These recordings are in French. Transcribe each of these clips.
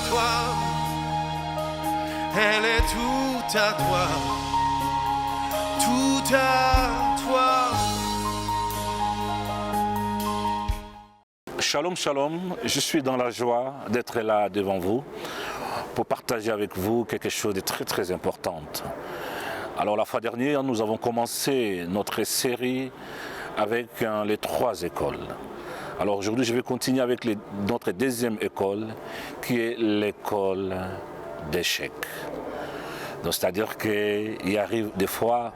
toi, elle est tout à toi, tout à toi. Shalom, shalom, je suis dans la joie d'être là devant vous pour partager avec vous quelque chose de très très important. Alors la fois dernière, nous avons commencé notre série avec les 3 écoles. Alors aujourd'hui, je vais continuer avec notre deuxième école, qui est l'école d'échecs. Donc c'est-à-dire qu'il arrive des fois,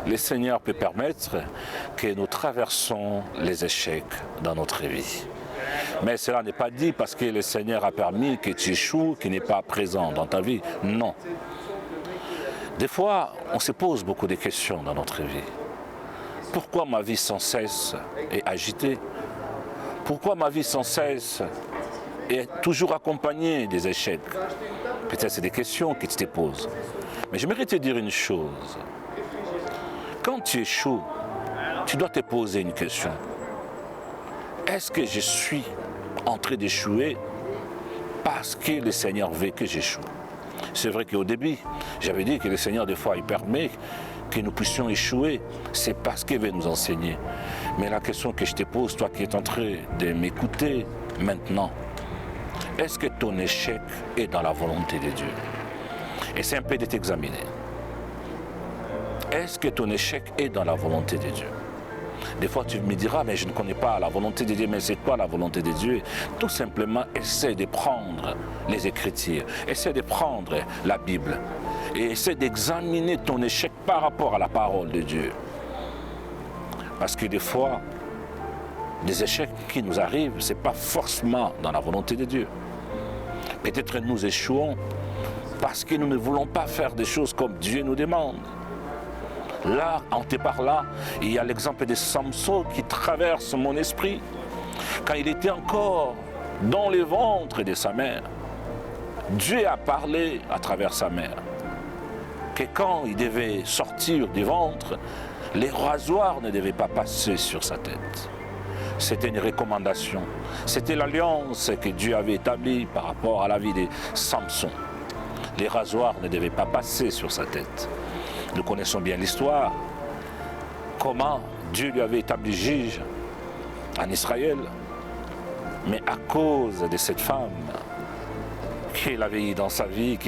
le Seigneur peut permettre que nous traversons les échecs dans notre vie. Mais cela n'est pas dit parce que le Seigneur a permis que tu échoues, qu'il n'est pas présent dans ta vie. Non. Des fois, on se pose beaucoup de questions dans notre vie. Pourquoi ma vie sans cesse est agitée? Pourquoi ma vie sans cesse est toujours accompagnée des échecs? Peut-être c'est des questions que tu te poses. Mais j'aimerais te dire une chose. Quand tu échoues, tu dois te poser une question. Est-ce que je suis en train d'échouer parce que le Seigneur veut que j'échoue? C'est vrai qu'au début, j'avais dit que le Seigneur, des fois, il permet que nous puissions échouer. C'est parce qu'il veut nous enseigner. Mais la question que je te pose, toi qui es en train de m'écouter maintenant, est-ce que ton échec est dans la volonté de Dieu? Essaie un peu de t'examiner. Est-ce que ton échec est dans la volonté de Dieu? Des fois, tu me diras, mais je ne connais pas la volonté de Dieu. Mais c'est quoi la volonté de Dieu? Tout simplement, essaie de prendre les Écritures, essaie de prendre la Bible et essaie d'examiner ton échec par rapport à la parole de Dieu. Parce que des fois, des échecs qui nous arrivent, ce n'est pas forcément dans la volonté de Dieu. Peut-être nous échouons parce que nous ne voulons pas faire des choses comme Dieu nous demande. Là, en te parlant, il y a l'exemple de Samson qui traverse mon esprit. Quand il était encore dans le ventre de sa mère, Dieu a parlé à travers sa mère que quand il devait sortir du ventre, les rasoirs ne devaient pas passer sur sa tête. C'était une recommandation. C'était l'alliance que Dieu avait établie par rapport à la vie de Samson. Les rasoirs ne devaient pas passer sur sa tête. Nous connaissons bien l'histoire, comment Dieu lui avait établi juge en Israël. Mais à cause de cette femme qu'il avait eue dans sa vie,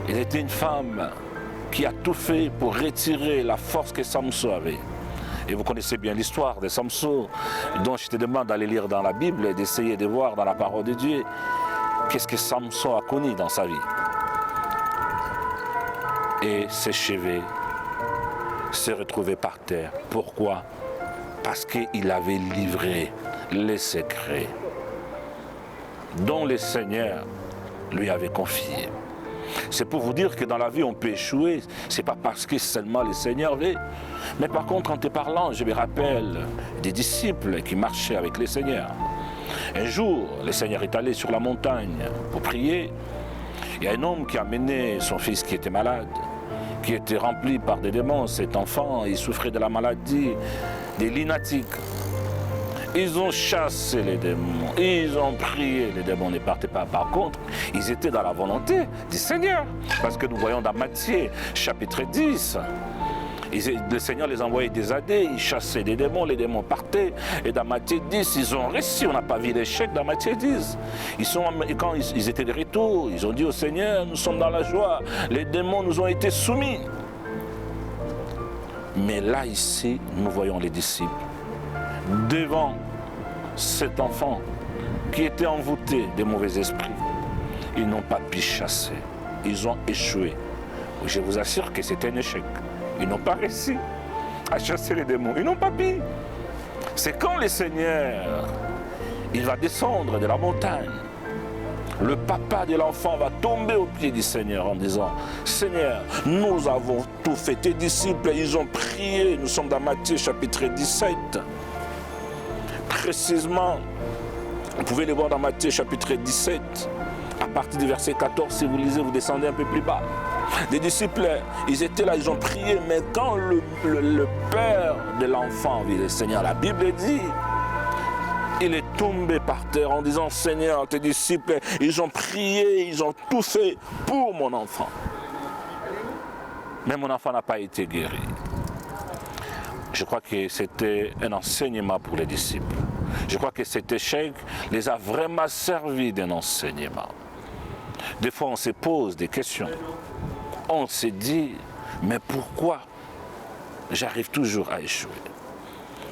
elle était une femme qui a tout fait pour retirer la force que Samson avait. Et vous connaissez bien l'histoire de Samson, dont je te demande d'aller lire dans la Bible et d'essayer de voir dans la parole de Dieu qu'est-ce que Samson a connu dans sa vie. Et ses cheveux se retrouvaient par terre. Pourquoi? Parce qu'il avait livré les secrets dont le Seigneur lui avait confiés. C'est pour vous dire que dans la vie on peut échouer, c'est pas parce que seulement le Seigneur veut. Mais par contre, en te parlant, je me rappelle des disciples qui marchaient avec le Seigneur. Un jour, le Seigneur est allé sur la montagne pour prier. Il y a un homme qui a amené son fils qui était malade, qui était rempli par des démons. Cet enfant, il souffrait de la maladie des lunatiques. Ils ont chassé les démons, ils ont prié, les démons ne partaient pas. Par contre, ils étaient dans la volonté du Seigneur. Parce que nous voyons dans Matthieu, chapitre 10, le Seigneur les envoyait des années, ils chassaient des démons, les démons partaient. Et dans Matthieu 10, ils ont réussi, on n'a pas vu l'échec dans Matthieu 10. Quand ils étaient de retour, ils ont dit au Seigneur, nous sommes dans la joie, les démons nous ont été soumis. Mais là, ici, nous voyons les disciples devant cet enfant qui était envoûté de mauvais esprits. Ils n'ont pas pu chasser, ils ont échoué. Je vous assure que c'était un échec. Ils n'ont pas réussi à chasser les démons, ils n'ont pas pu. C'est quand le Seigneur, il va descendre de la montagne, le papa de l'enfant va tomber aux pieds du Seigneur en disant, Seigneur, nous avons tout fait, tes disciples, ils ont prié. Nous sommes dans Matthieu chapitre 17. Précisément, vous pouvez le voir dans Matthieu chapitre 17, à partir du verset 14, si vous lisez, vous descendez un peu plus bas. Les disciples, ils étaient là, ils ont prié, mais quand le père de l'enfant vit le Seigneur, la Bible dit, il est tombé par terre en disant, Seigneur, tes disciples, ils ont prié, ils ont tout fait pour mon enfant. Mais mon enfant n'a pas été guéri. Je crois que c'était un enseignement pour les disciples. Je crois que cet échec les a vraiment servi d'un enseignement. Des fois, on se pose des questions. On se dit, mais pourquoi j'arrive toujours à échouer?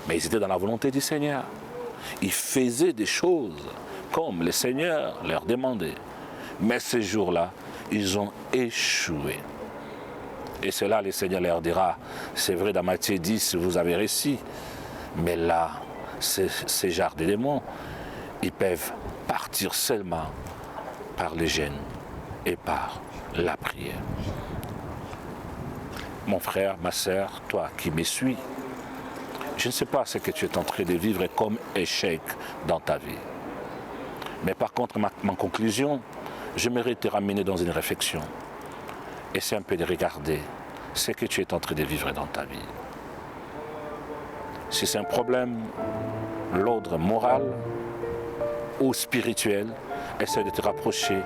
Mais ils étaient dans la volonté du Seigneur. Ils faisaient des choses comme le Seigneur leur demandait. Mais ces jours-là, ils ont échoué. Et c'est là le Seigneur leur dira, c'est vrai dans Matthieu 10, vous avez réussi. Mais là, ces genres de démons, ils peuvent partir seulement par le jeûne et par la prière. Mon frère, ma sœur, toi qui me suis, je ne sais pas ce que tu es en train de vivre comme échec dans ta vie. Mais par contre, ma conclusion, j'aimerais te ramener dans une réflexion. Essaie un peu de regarder ce que tu es en train de vivre dans ta vie. Si c'est un problème, l'ordre moral ou spirituel, essaie de te rapprocher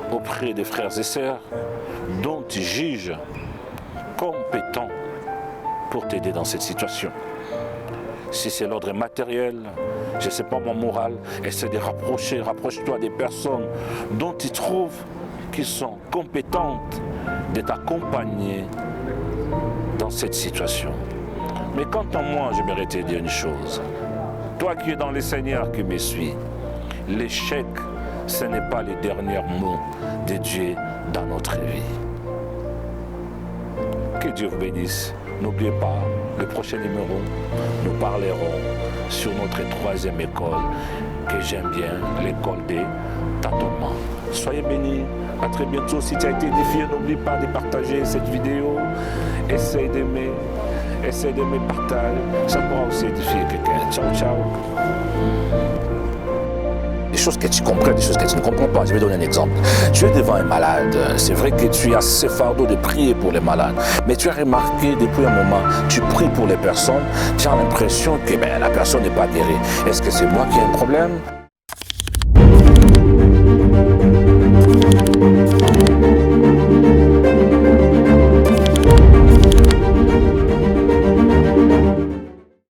auprès des frères et sœurs dont tu juges compétents pour t'aider dans cette situation. Si c'est l'ordre matériel, je ne sais pas, mon moral, essaie de rapproche-toi des personnes dont tu trouves qui sont compétentes de t'accompagner dans cette situation. Mais quant à moi, j'aimerais te dire une chose. Toi qui es dans le Seigneur qui me suis, l'échec, ce n'est pas le dernier mot de Dieu dans notre vie. Que Dieu vous bénisse. N'oubliez pas, le prochain numéro, nous parlerons sur notre 3e école, que j'aime bien, l'école des tâtonnements. Soyez bénis. À très bientôt. Si tu as été édifié, n'oublie pas de partager cette vidéo. Essaye d'aimer. Partage. Ça pourra aussi édifier quelqu'un. Ciao, ciao. Des choses que tu comprends, des choses que tu ne comprends pas. Je vais donner un exemple. Tu es devant un malade. C'est vrai que tu as ce fardeau de prier pour les malades. Mais tu as remarqué depuis un moment, tu pries pour les personnes, tu as l'impression que la personne n'est pas guérie. Est-ce que c'est moi qui ai un problème?